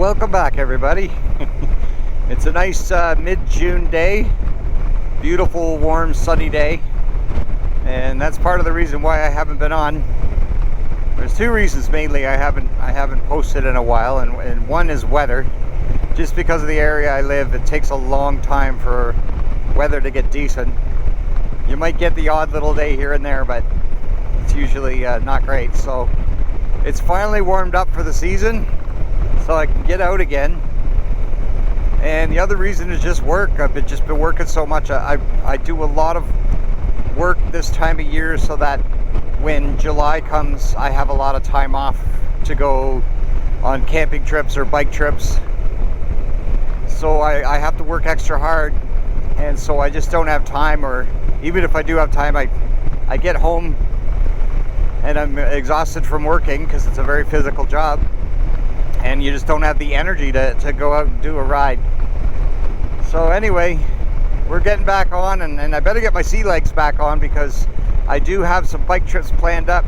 welcome back everybody. It's a nice mid-June day, beautiful warm sunny day, and that's part of the reason why I haven't been on. There's two reasons mainly I haven't posted in a while, and one is weather. Just because of the area I live, it takes a long time for weather to get decent. You might get the odd little day here and there, but it's usually not great. So it's finally warmed up for the season, so I can get out again. And the other reason is just work. I've just been working so much. I do a lot of work this time of year so that when July comes, I have a lot of time off to go on camping trips or bike trips. So I have to work extra hard, and so I just don't have time, or even if I do have time, I get home and I'm exhausted from working because it's a very physical job, and you just don't have the energy to go out and do a ride. So anyway, we're getting back on, and I better get my sea legs back on because I do have some bike trips planned up.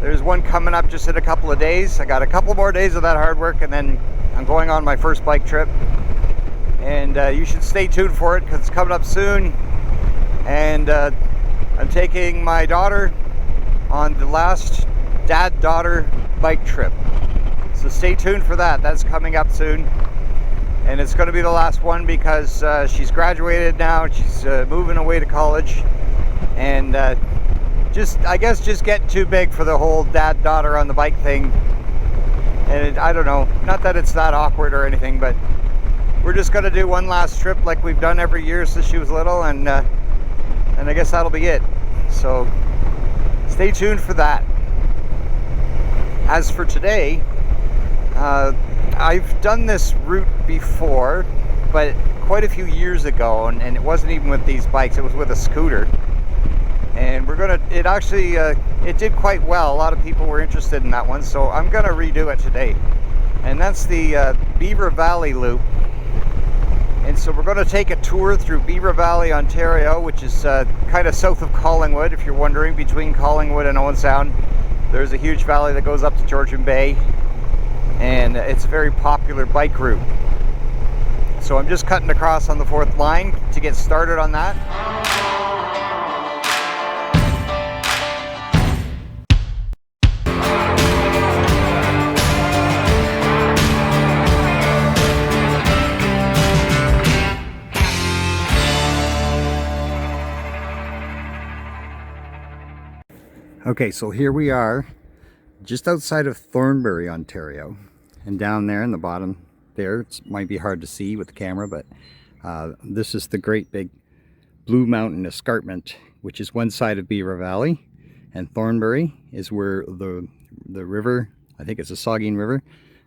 There's one coming up just in a couple of days. I got a couple more days of that hard work, and then I'm going on my first bike trip. And you should stay tuned for it because it's coming up soon. And I'm taking my daughter on the last dad-daughter bike trip. So stay tuned for that. That's coming up soon. And it's going to be the last one because she's graduated now. She's moving away to college. And I guess just getting too big for the whole dad-daughter on the bike thing. And I don't know, not that it's that awkward or anything, but we're just going to do one last trip like we've done every year since she was little, and I guess that'll be it. So stay tuned for that. As for today, I've done this route before, but quite a few years ago, and it wasn't even with these bikes, it was with a scooter. And it did quite well. A lot of people were interested in that one, so I'm gonna redo it today. And that's the Beaver Valley loop. And so we're gonna take a tour through Beaver Valley, Ontario, which is kind of south of Collingwood, if you're wondering. Between Collingwood and Owen Sound, there's a huge valley that goes up to Georgian Bay, and it's a very popular bike route. So I'm just cutting across on the 4th line to get started on that. Okay, so here we are just outside of Thornbury, Ontario, and down there in the bottom there, it might be hard to see with the camera, but this is the great big Blue Mountain Escarpment, which is one side of Beaver Valley, and Thornbury is where the river, I think it's the Saugeen River,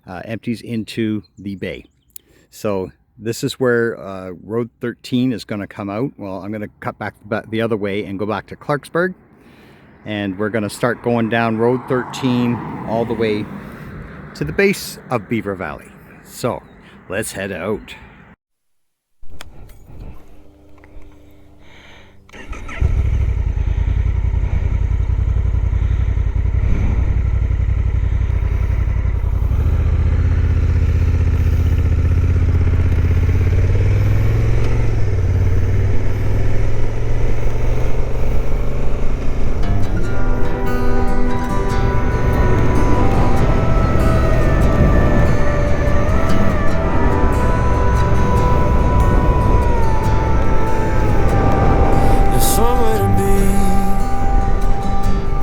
empties into the bay. So this is where Road 13 is going to come out. Well, I'm going to cut back the other way and go back to Clarksburg. And we're going to start going down Road 13 all the way to the base of Beaver Valley. So let's head out.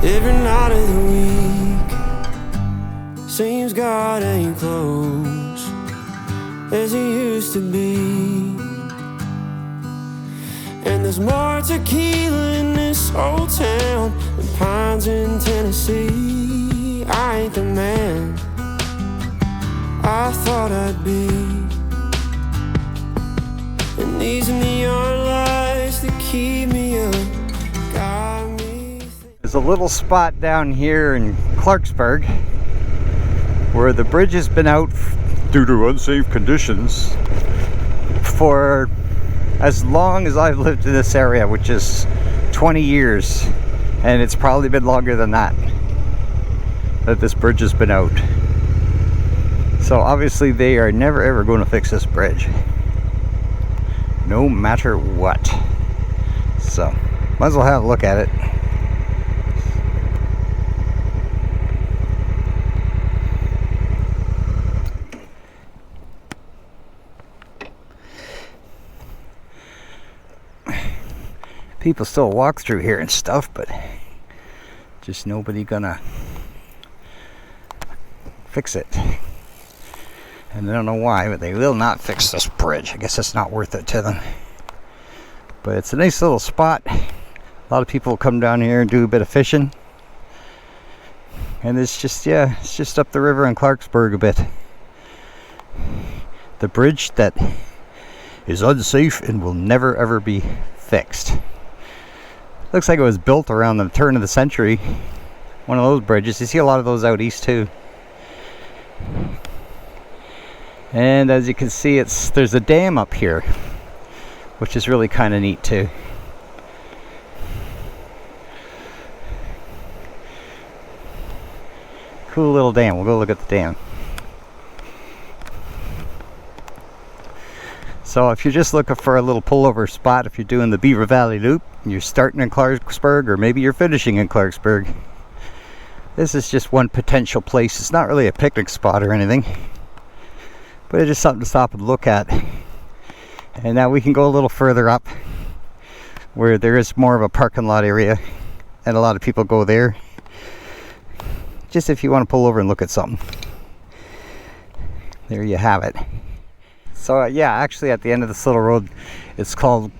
Every night of the week seems God ain't close as he used to be. And there's more tequila in this old town than pines in Tennessee. I ain't the man I thought I'd be. And these neon lights that keep me up got me. There's a little spot down here in Clarksburg where the bridge has been out due to unsafe conditions for as long as I've lived in this area, which is 20 years, and it's probably been longer than that this bridge has been out. So obviously they are never ever going to fix this bridge, no matter what. So might as well have a look at it. People still walk through here and stuff, but just nobody gonna fix it. And I don't know why, but they will not fix this bridge. I guess it's not worth it to them. But it's a nice little spot. A lot of people come down here and do a bit of fishing. And it's just, yeah, it's just up the river in Clarksburg a bit. The bridge that is unsafe and will never ever be fixed. Looks like it was built around the turn of the century. One of those bridges. You see a lot of those out east too. And as you can see, there's a dam up here, which is really kind of neat too. Cool little dam. We'll go look at the dam. So if you're just looking for a little pullover spot, if you're doing the Beaver Valley Loop, you're starting in Clarksburg, or maybe you're finishing in Clarksburg, this is just one potential place. It's not really a picnic spot or anything, but it's just something to stop and look at. And now we can go a little further up where there is more of a parking lot area, and a lot of people go there just if you want to pull over and look at something. There you have it. So yeah, actually at the end of this little road, it's called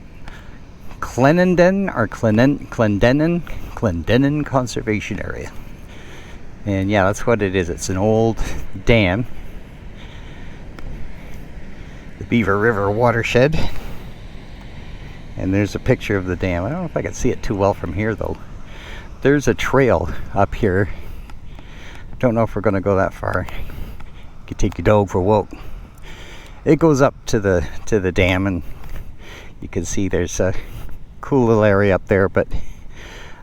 Clendenin or Clendenin Conservation Area. And yeah, that's what it is. It's an old dam, the Beaver River watershed. And there's a picture of the dam. I don't know if I can see it too well from here though. There's a trail up here. Don't know if we're gonna go that far. You could take your dog for a walk. It goes up to the dam, and you can see there's a cool little area up there, but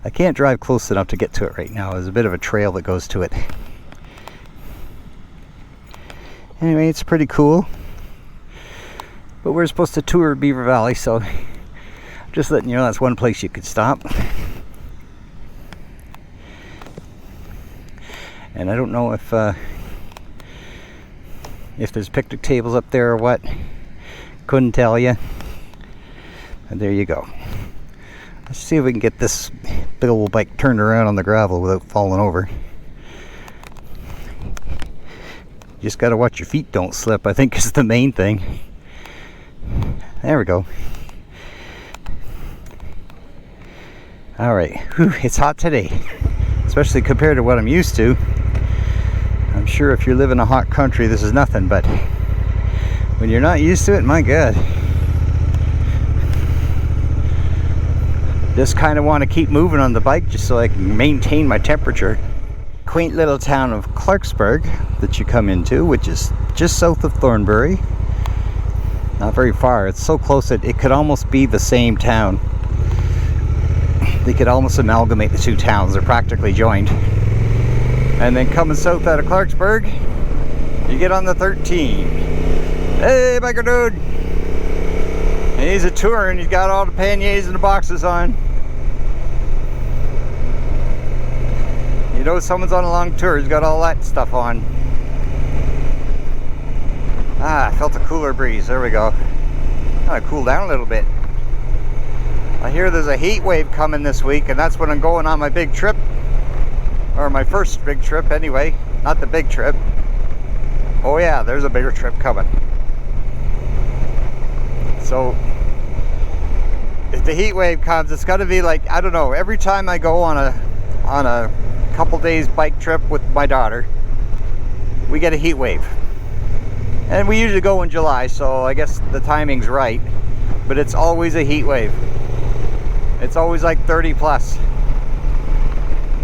I can't drive close enough to get to it right now. There's a bit of a trail that goes to it. Anyway, it's pretty cool. But we're supposed to tour Beaver Valley, so just letting you know that's one place you could stop. And I don't know if there's picnic tables up there or what. Couldn't tell you. And there you go. Let's see if we can get this big old bike turned around on the gravel without falling over. Just gotta watch your feet don't slip, I think is the main thing. There we go. Alright, it's hot today, especially compared to what I'm used to. I'm sure if you live in a hot country this is nothing, but when you're not used to it, my God. Just kind of want to keep moving on the bike just so I can maintain my temperature. Quaint little town of Clarksburg that you come into, which is just south of Thornbury. Not very far. It's so close that it could almost be the same town. They could almost amalgamate the two towns. They're practically joined. And then coming south out of Clarksburg, you get on the 13. Hey, biker dude! And he's a tour and he's got all the panniers and the boxes on. You know someone's on a long tour, he's got all that stuff on. Ah, I felt a cooler breeze, there we go. Gotta cool down a little bit. I hear there's a heat wave coming this week, and that's when I'm going on my big trip. Or my first big trip anyway, not the big trip. Oh yeah, there's a bigger trip coming. So if the heat wave comes, it's got to be like, I don't know, every time I go on a couple days bike trip with my daughter, we get a heat wave. And we usually go in July, so I guess the timing's right, but it's always a heat wave. It's always like 30 plus.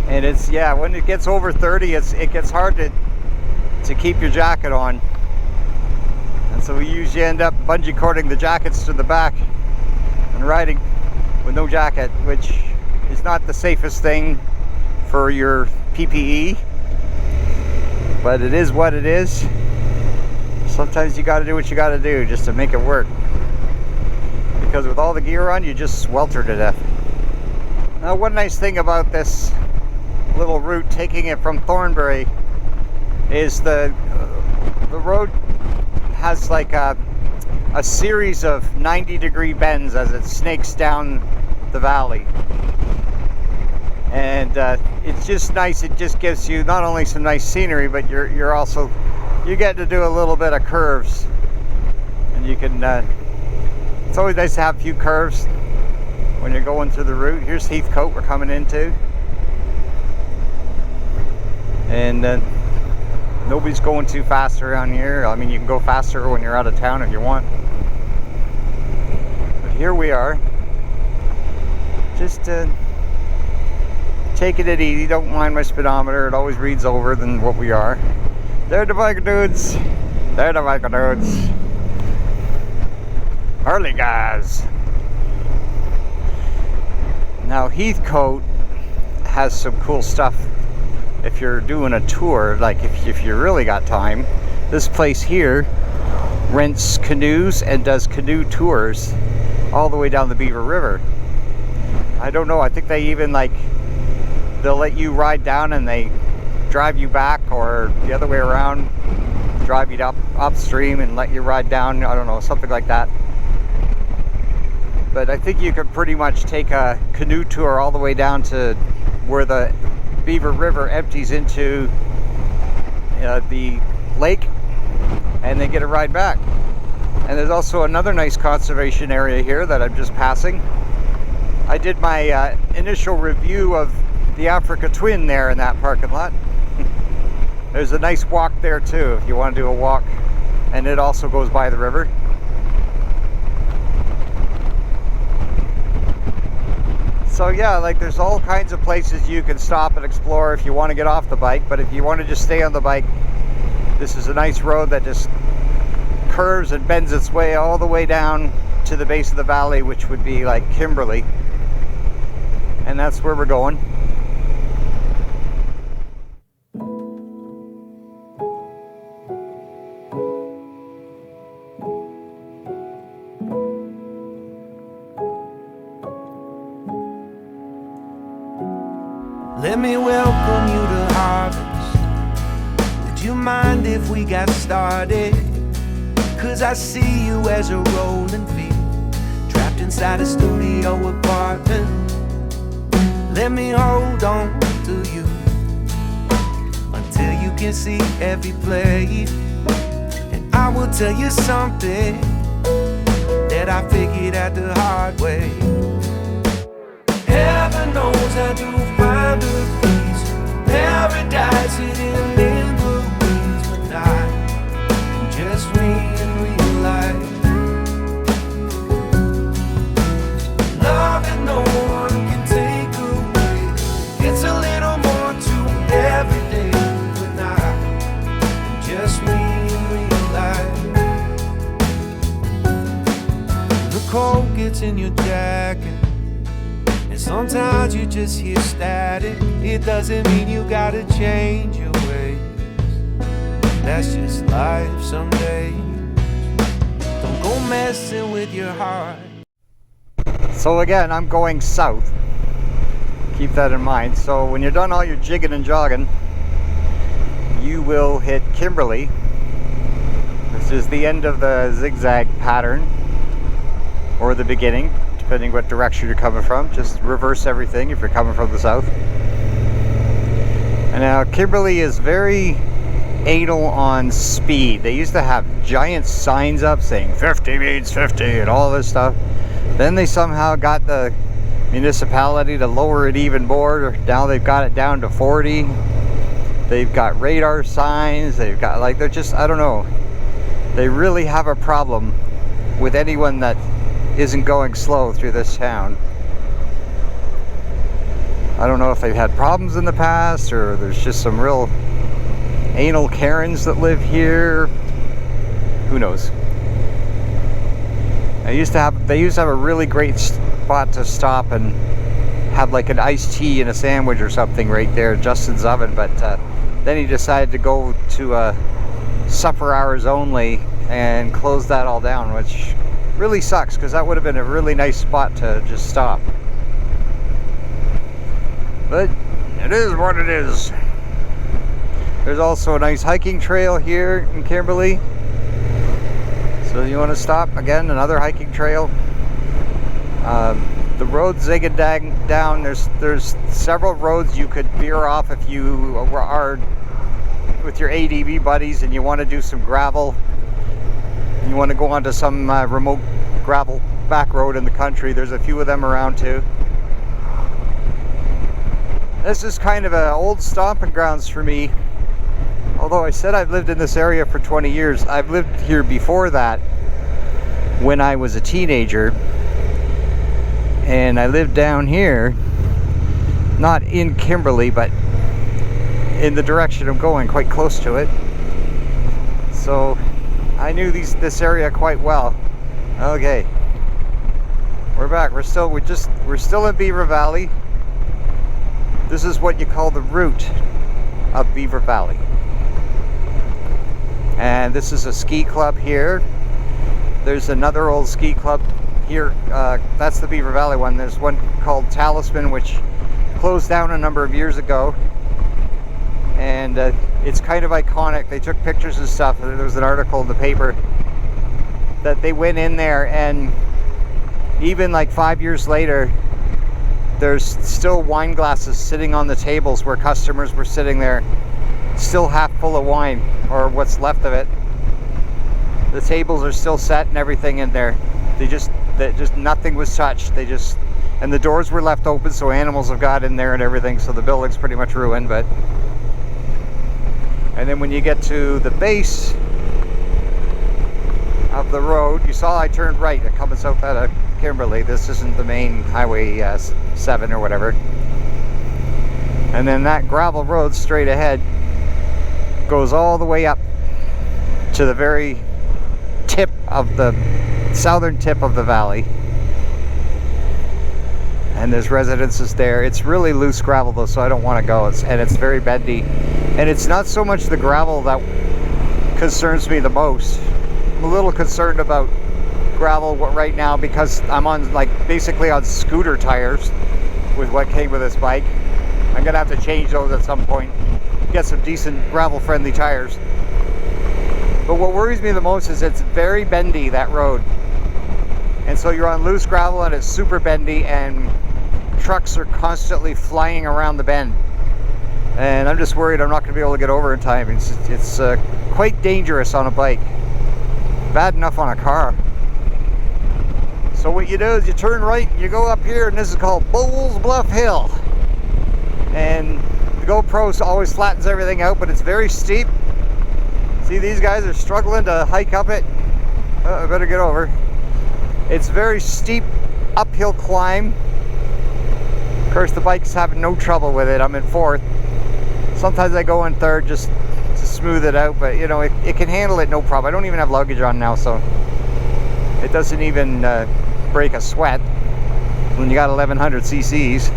And it's, yeah, when it gets over 30, it gets hard to keep your jacket on. And so we usually end up bungee cording the jackets to the back and riding with no jacket, which is not the safest thing for your PPE, but it is what it is. sometimes you got to do what you got to do just to make it work. Because with all the gear on, you just swelter to death. Now, one nice thing about this little route, taking it from Thornbury, is the road has like a series of 90-degree bends as it snakes down the valley. And it's just nice. It just gives you not only some nice scenery, but you get to do a little bit of curves, and you can. It's always nice to have a few curves when you're going through the route. Here's Heathcote we're coming into, and nobody's going too fast around here. I mean, you can go faster when you're out of town if you want, but here we are, just taking it easy. Don't mind my speedometer, it always reads over than what we are. They're the biker dudes. They're the biker dudes. Early guys. Now Heathcote has some cool stuff if you're doing a tour, like if you really got time. This place here rents canoes and does canoe tours all the way down the Beaver River. I don't know, I think they even they'll let you ride down and they drive you back, or the other way around, drive you upstream and let you ride down. I don't know, something like that. But I think you could pretty much take a canoe tour all the way down to where the Beaver River empties into the lake, and then get a ride back. And there's also another nice conservation area here that I'm just passing. I did my initial review of the Africa Twin there in that parking lot. There's a nice walk there too if you want to do a walk, and it also goes by the river. So yeah, there's all kinds of places you can stop and explore if you want to get off the bike, but if you want to just stay on the bike, this is a nice road that just curves and bends its way all the way down to the base of the valley, which would be like Kimberley, and that's where we're going. Let me welcome you to Harvest. Would you mind if we got started? Cause I see you as a rolling field, trapped inside a studio apartment. Let me hold on to you until you can see every play. And I will tell you something that I figured out the hard way. Heaven knows I do find a peace, paradise hidden in the weeds, but not just me in real life. Love that no one can take away. It's a little more to every day, but not just me in real life. The cold gets in your jacket, sometimes you just hear static. It doesn't mean you gotta change your ways. That's just life some days. Don't go messing with your heart. So again, I'm going south. Keep that in mind. So when you're done all your jigging and jogging, you will hit Kimberley. This is the end of the zigzag pattern, or the beginning, depending what direction you're coming from. Just reverse everything if you're coming from the south. And now Kimberley is very anal on speed. They used to have giant signs up saying 50 means 50 and all this stuff. Then they somehow got the municipality to lower it even more. Now they've got it down to 40. They've got radar signs. They've got they're just, I don't know. They really have a problem with anyone that isn't going slow through this town. I don't know if they've had problems in the past, or there's just some real anal Karens that live here. Who knows? They used to have a really great spot to stop and have like an iced tea and a sandwich or something right there, Justin's Oven. But then he decided to go to supper hours only and closed that all down, which really sucks because that would have been a really nice spot to just stop. But it is what it is. There's also a nice hiking trail here in Kimberley. So you want to stop, again, another hiking trail. The road zigging down. There's several roads you could veer off if you are with your ADV buddies and you want to do some gravel. You want to go onto some remote gravel back road in the country. There's a few of them around too. This is kind of an old stomping grounds for me. Although I said I've lived in this area for 20 years, I've lived here before that when I was a teenager. And I lived down here, not in Kimberley, but in the direction I'm going, quite close to it. So I knew this area quite well. Okay, we're back. We're still in Beaver Valley. This is what you call the route of Beaver Valley. And this is a ski club here. There's another old ski club here. That's the Beaver Valley one. There's one called Talisman, which closed down a number of years ago. And it's kind of iconic. They took pictures and stuff. There was an article in the paper that they went in there, and even like 5 years later, there's still wine glasses sitting on the tables where customers were sitting there, still half full of wine, or what's left of it. The tables are still set and everything in there. Just nothing was touched. And the doors were left open, so animals have got in there and everything. So the building's pretty much ruined. But and then when you get to the base of the road, you saw I turned right. I'm coming south out of Kimberley. This isn't the main highway 7 or whatever. And then that gravel road straight ahead goes all the way up to the very tip of the southern tip of the valley. And there's residences there. It's really loose gravel though, so I don't want to go. It's very bendy. And it's not so much the gravel that concerns me the most. I'm a little concerned about gravel right now because I'm on basically on scooter tires with what came with this bike. I'm gonna have to change those at some point. Get some decent gravel friendly tires. But what worries me the most is it's very bendy, that road. And so you're on loose gravel and it's super bendy, and trucks are constantly flying around the bend. And I'm just worried I'm not going to be able to get over in time. It's quite dangerous on a bike. Bad enough on a car. So what you do is you turn right, you go up here, and this is called Bulls Bluff Hill. And the GoPro always flattens everything out, but it's very steep. See, these guys are struggling to hike up it. I better get over. It's very steep uphill climb. Of course, the bike's having no trouble with it. I'm in 4th. Sometimes I go in 3rd just to smooth it out, but you know, it can handle it no problem. I don't even have luggage on now, so it doesn't even break a sweat when you got 1100 cc's.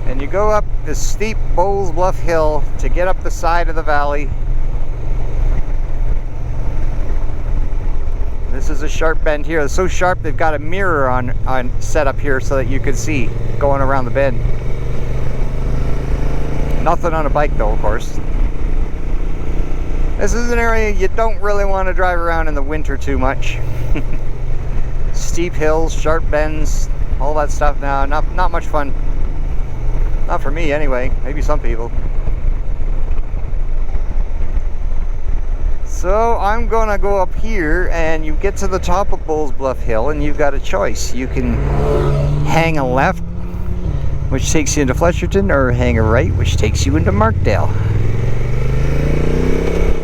And you go up this steep Bulls Bluff Hill to get up the side of the valley. This is a sharp bend here. It's so sharp they've got a mirror on set up here so that you can see going around the bend. Nothing on a bike though, of course. This is an area you don't really want to drive around in the winter too much. Steep hills, sharp bends, all that stuff now. Not much fun. Not for me anyway, maybe some people. So I'm gonna go up here, and you get to the top of Bulls Bluff Hill and you've got a choice. You can hang a left, which takes you into Fletcherton, or hang a right, which takes you into Markdale.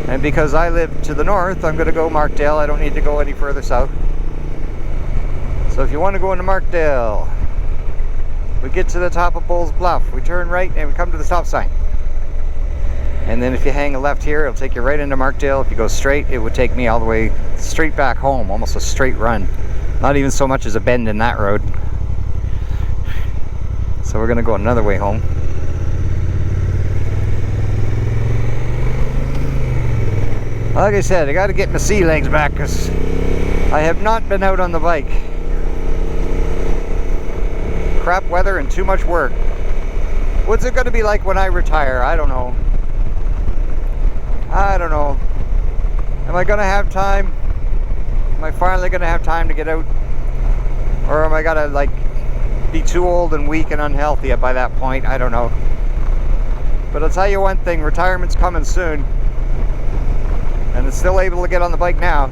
And because I live to the north, I'm gonna go Markdale. I don't need to go any further south. So if you want to go into Markdale, we get to the top of Bulls Bluff, we turn right and we come to the stop sign. And then if you hang a left here, it'll take you right into Markdale. If you go straight, it would take me all the way straight back home, almost a straight run. Not even so much as a bend in that road. So we're gonna go another way home. Like I said, I got to get my sea legs back because I have not been out on the bike. Crap weather and too much work. What's it going to be like when I retire? I don't know. I don't know. Am I going to have time? Am I finally going to have time to get out? Or am I going to like be too old and weak and unhealthy by that point? I don't know. But I'll tell you one thing, retirement's coming soon. And it's still able to get on the bike now.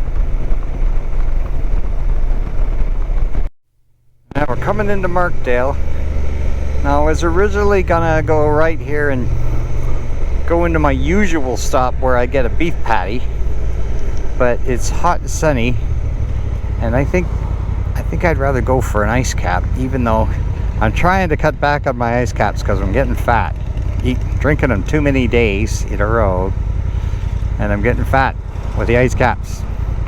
Now we're coming into Markdale. Now I was originally gonna go right here and go into my usual stop where I get a beef patty. But it's hot and sunny. And I think I'd rather go for an ice cap, even though I'm trying to cut back on my ice caps because I'm getting fat. Drinking them too many days in a row. And I'm getting fat with the ice caps.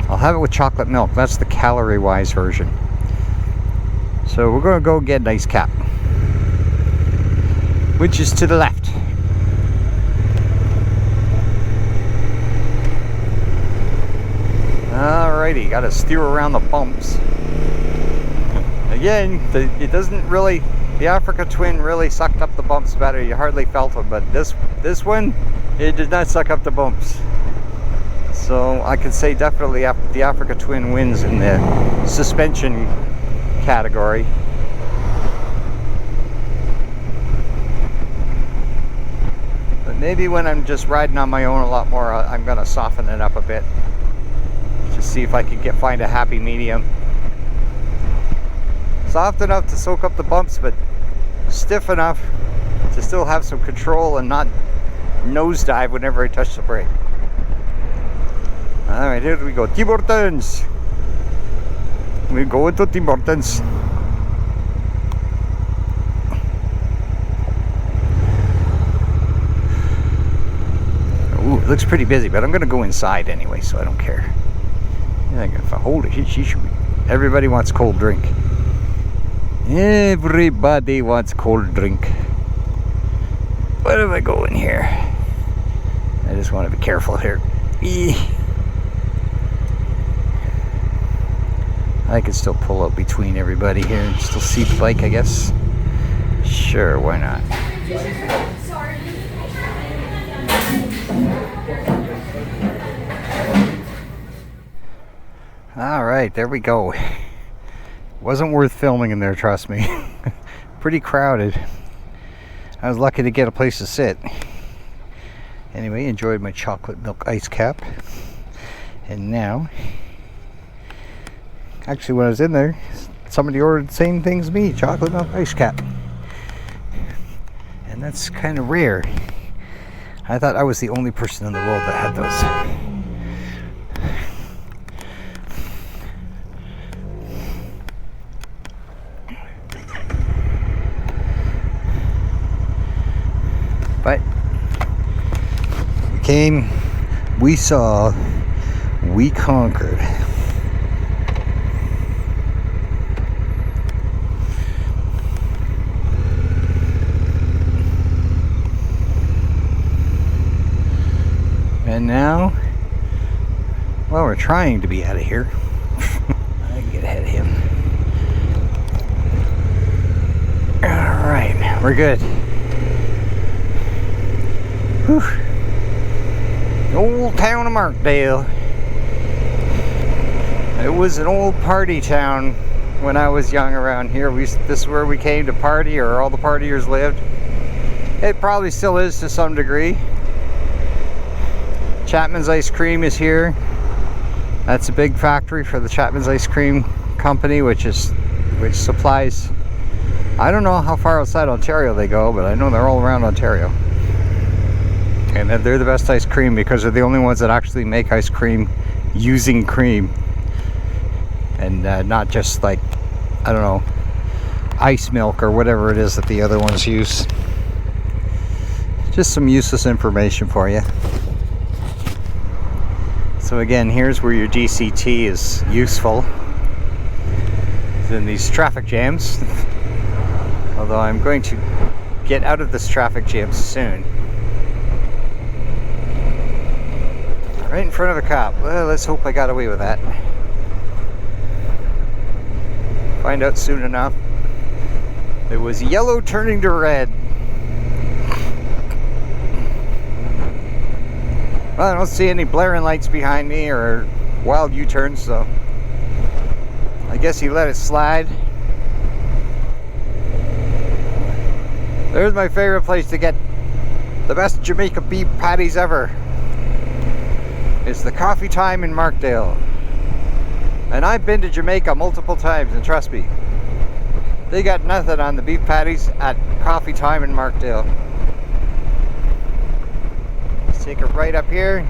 I'll have it with chocolate milk. That's the calorie-wise version. So we're going to go get an ice cap, which is to the left. Alrighty, got to steer around the bumps. Again, it doesn't really. The Africa Twin really sucked up the bumps better. You hardly felt them, but this one, it did not suck up the bumps. So I could say definitely the Africa Twin wins in the suspension category. But maybe when I'm just riding on my own a lot more, I'm gonna soften it up a bit. Just see if I can find a happy medium. Soft enough to soak up the bumps, but stiff enough to still have some control and not nosedive whenever I touch the brake. Alright, here we go. Tim Hortons! We go into Tim Hortons. Ooh, it looks pretty busy, but I'm gonna go inside anyway, so I don't care. If I hold it, everybody wants cold drink. Everybody wants cold drink. Where am I going here? I just want to be careful here. I can still pull up between everybody here and still see the bike, I guess. Sure, why not? Alright, there we go. Wasn't worth filming in there, trust me. Pretty crowded. I was lucky to get a place to sit. Anyway, enjoyed my chocolate milk ice cap. And now, actually when I was in there, somebody ordered the same thing as me, chocolate milk ice cap. And that's kind of rare. I thought I was the only person in the world that had those. But we came, we saw, we conquered. And now, well, we're trying to be out of here. I can get ahead of him. Alright, we're good. Whew. The old town of Markdale. It was an old party town when I was young around here. This is where we came to party, or all the partiers lived. It probably still is to some degree. Chapman's Ice Cream is here. That's a big factory for the Chapman's Ice Cream Company, which supplies, I don't know how far outside Ontario they go, but I know they're all around Ontario. And they're the best ice cream because they're the only ones that actually make ice cream using cream. And not just like, I don't know, ice milk or whatever it is that the other ones use. Just some useless information for you. So again, here's where your DCT is useful. It's in these traffic jams. Although I'm going to get out of this traffic jam soon. Right in front of a cop. Well, let's hope I got away with that. Find out soon enough. It was yellow turning to red. Well, I don't see any blaring lights behind me or wild U-turns, so I guess he let it slide. There's my favorite place to get the best Jamaica beef patties ever. It's the Coffee Time in Markdale. And I've been to Jamaica multiple times, and trust me, they got nothing on the beef patties at Coffee Time in Markdale. Let's take it right up here.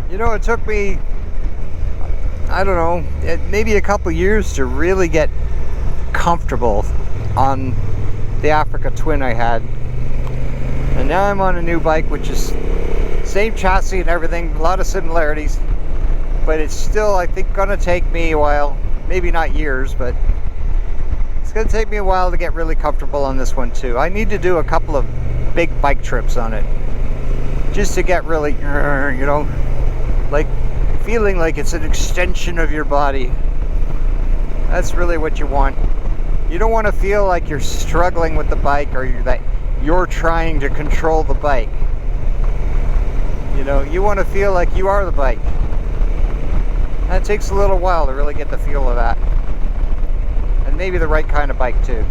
You know, it took me, I don't know, maybe a couple years to really get comfortable on the Africa Twin I had. And now I'm on a new bike, which is same chassis and everything, a lot of similarities, but it's still, I think, gonna take me a while, maybe not years, but it's gonna take me a while to get really comfortable on this one too. I need to do a couple of big bike trips on it, just to get really, you know, like feeling like it's an extension of your body. That's really what you want. You don't want to feel like you're struggling with the bike, or that you're trying to control the bike. You know, you want to feel like you are the bike. That takes a little while to really get the feel of that. And maybe the right kind of bike too.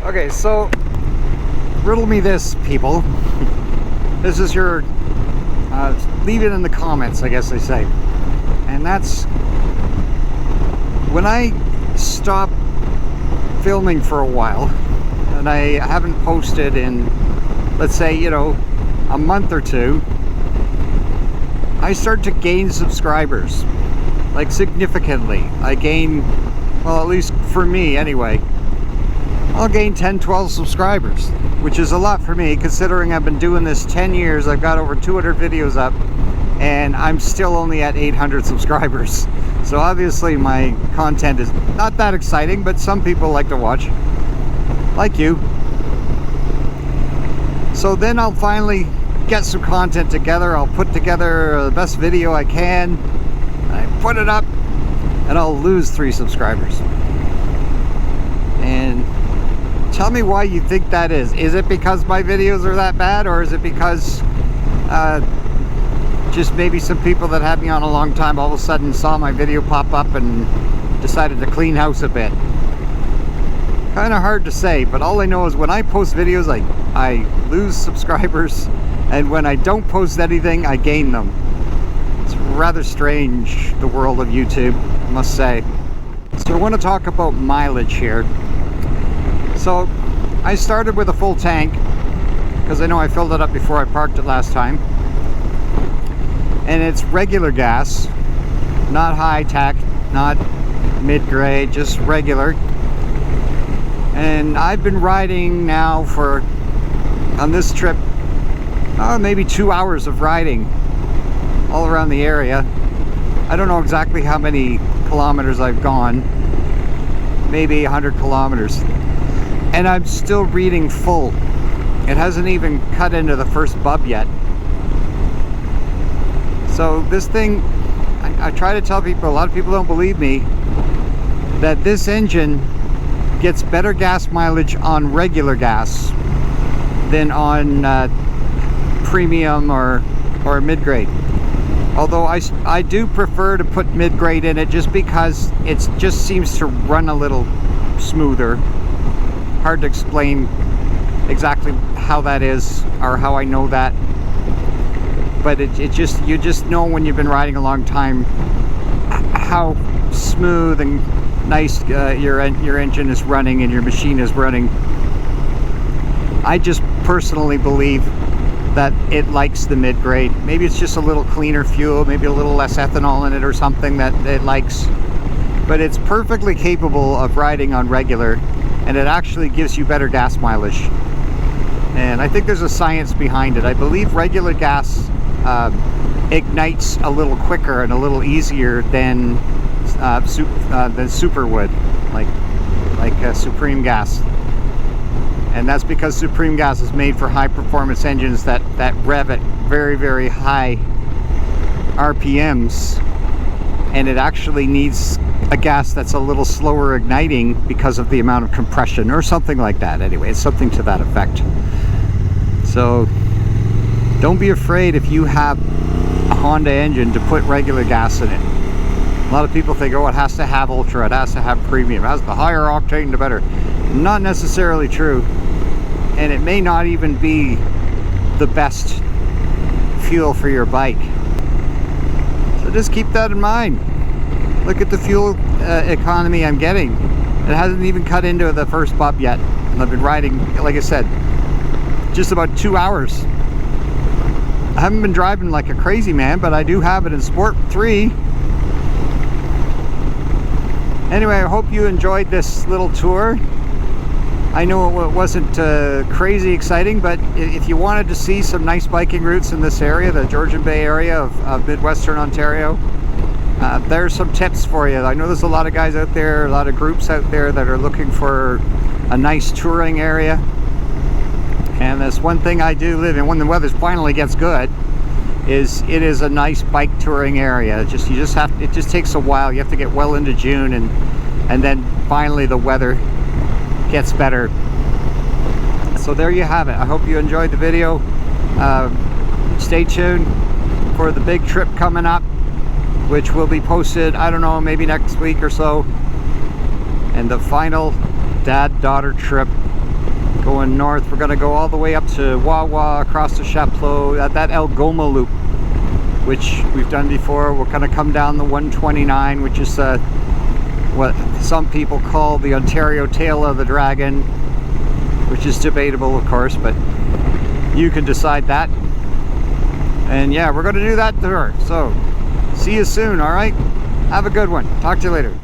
Okay, so riddle me this, people. This is your leave it in the comments, I guess they say. And that's when I stop filming for a while and I haven't posted in, let's say, you know, a month or two, I start to gain subscribers, like significantly. I gain, well, at least for me anyway, I'll gain 10, 12 subscribers, which is a lot for me considering I've been doing this 10 years. I've got over 200 videos up and I'm still only at 800 subscribers. So obviously my content is not that exciting, but some people like to watch, like you. So then I'll finally get some content together. I'll put together the best video I can, I put it up, and I'll lose 3 subscribers. And tell me why you think that is. Is it because my videos are that bad, or is it because just maybe some people that had me on a long time all of a sudden saw my video pop up and decided to clean house a bit? Kind of hard to say, but all I know is when I post videos, I lose subscribers, and when I don't post anything, I gain them. It's rather strange, the world of YouTube, I must say. So I want to talk about mileage here. So I started with a full tank because I know I filled it up before I parked it last time, and it's regular gas, not high tech, not mid-grade, just regular. And I've been riding now for, on this trip, maybe 2 hours of riding all around the area. I don't know exactly how many kilometers I've gone, maybe 100 kilometers. And I'm still reading full. It hasn't even cut into the first bub yet. So this thing, I try to tell people, a lot of people don't believe me, that this engine gets better gas mileage on regular gas than on premium or mid-grade. Although I do prefer to put mid-grade in it just because it just seems to run a little smoother. Hard to explain exactly how that is or how I know that, but you just know when you've been riding a long time how smooth and nice your engine is running and your machine is running. I just personally believe that it likes the mid-grade. Maybe it's just a little cleaner fuel, maybe a little less ethanol in it or something that it likes, but it's perfectly capable of riding on regular, and it actually gives you better gas mileage. And I think there's a science behind it. I believe regular gas ignites a little quicker and a little easier than super would, like Supreme gas. And that's because Supreme Gas is made for high performance engines that rev at very, very high RPMs. And it actually needs a gas that's a little slower igniting because of the amount of compression or something like that. Anyway, it's something to that effect. So don't be afraid if you have a Honda engine to put regular gas in it. A lot of people think, oh, it has to have ultra, it has to have premium, it has the higher octane the better. Not necessarily true. And it may not even be the best fuel for your bike. So just keep that in mind. Look at the fuel economy I'm getting. It hasn't even cut into the first bump yet. And I've been riding, like I said, just about 2 hours. I haven't been driving like a crazy man, but I do have it in Sport 3. Anyway, I hope you enjoyed this little tour. I know it wasn't crazy exciting, but if you wanted to see some nice biking routes in this area, the Georgian Bay area of Midwestern Ontario, there's some tips for you. I know there's a lot of guys out there, a lot of groups out there that are looking for a nice touring area. And that's one thing I do live in when the weather finally gets good, is it is a nice bike touring area. It just takes a while. You have to get well into June, and then finally the weather gets better. So there you have it. I hope you enjoyed the video. Stay tuned for the big trip coming up, which will be posted, I don't know, maybe next week or so. And the final dad-daughter trip going north. We're going to go all the way up to Wawa, across the Chapleau, at that Algoma loop, which we've done before. We're going to come down the 129, which is what some people call the Ontario Tail of the Dragon, which is debatable, of course, but you can decide that. And yeah, we're going to do that tour. So see you soon, all right? Have a good one. Talk to you later.